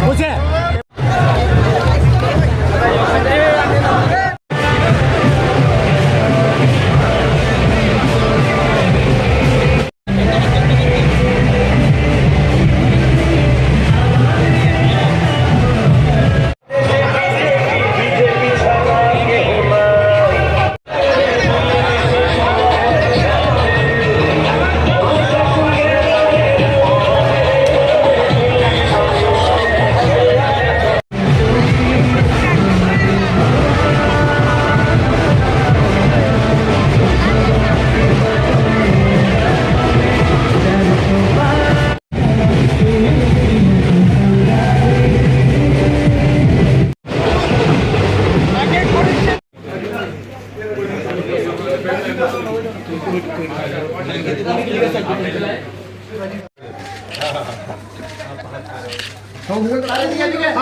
বুঝছে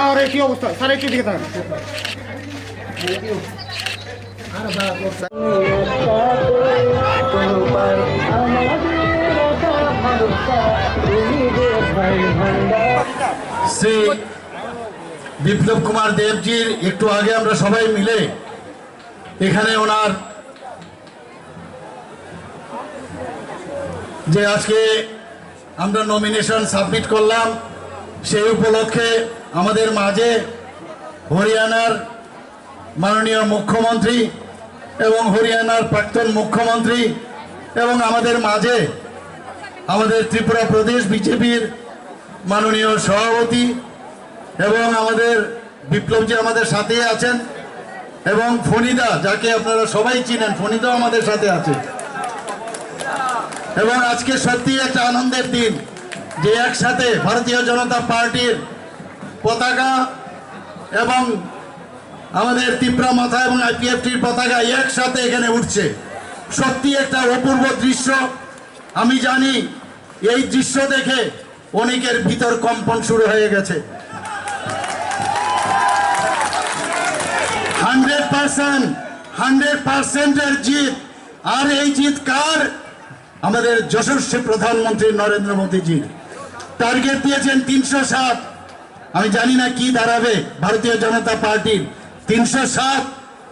আরে কি অবস্থা স্যার একটু দিকে তাকান শ্রী বিপ্লব কুমার দেবজির একটু আগে আমরা সবাই মিলে এখানে ওনার যে আজকে আমরা নমিনেশন সাবমিট করলাম সেই উপলক্ষে আমাদের মাঝে হরিয়ানার মাননীয় মুখ্যমন্ত্রী এবং হরিয়ানার প্রাক্তন মুখ্যমন্ত্রী এবং আমাদের মাঝে আমাদের ত্রিপুরা প্রদেশ বিজেপির মাননীয় সভাপতি এবং আমাদের বিপ্লবজি আমাদের সাথে আছেন এবং ফণিদা যাকে আপনারা সবাই চিনেন ফণিদাও আমাদের সাথে আছে এবং আজকে সত্যি একটা আনন্দের দিন যে একসাথে ভারতীয় জনতা পার্টির পতাকা এবং আমাদের ত্রিপুরা মাথা এবং আইপিএফটির পতাকা একসাথে এখানে উঠছে সত্যি একটা অপূর্ব দৃশ্য আমি জানি এই দৃশ্য দেখে অনেকের ভিতর কম্পন শুরু হয়ে গেছে 100% এর জিত আর এই জিত কার আমাদের যশস্বী প্রধানমন্ত্রী নরেন্দ্র মোদীজি টার্গেট দিয়েছেন 307 আমি জানি না কি দাঁড়াবে ভারতীয় জনতা পার্টির 307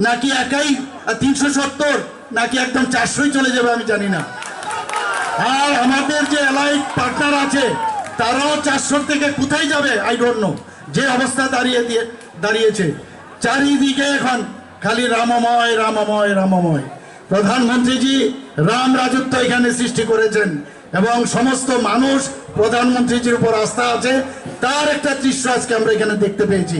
নাকি একাই 370 নাকি একদম 400 চলে যাবে আমি জানি না আর আমাদের যে এলাইট পার্টনার আছে তারাও 400 থেকে কোথায় যাবে আই ডোন্ট নো যে অবস্থা দাঁড়িয়েছে চারিদিকে এখন খালি রামময় রামময় রামময় প্রধানমন্ত্রীজি রাম রাজত্ব এখানে সৃষ্টি করেছেন এবং সমস্ত মানুষ প্রধানমন্ত্রীজির উপর আস্থা আছে তার একটা দৃশ্য আজকে আমরা এখানে দেখতে পেয়েছি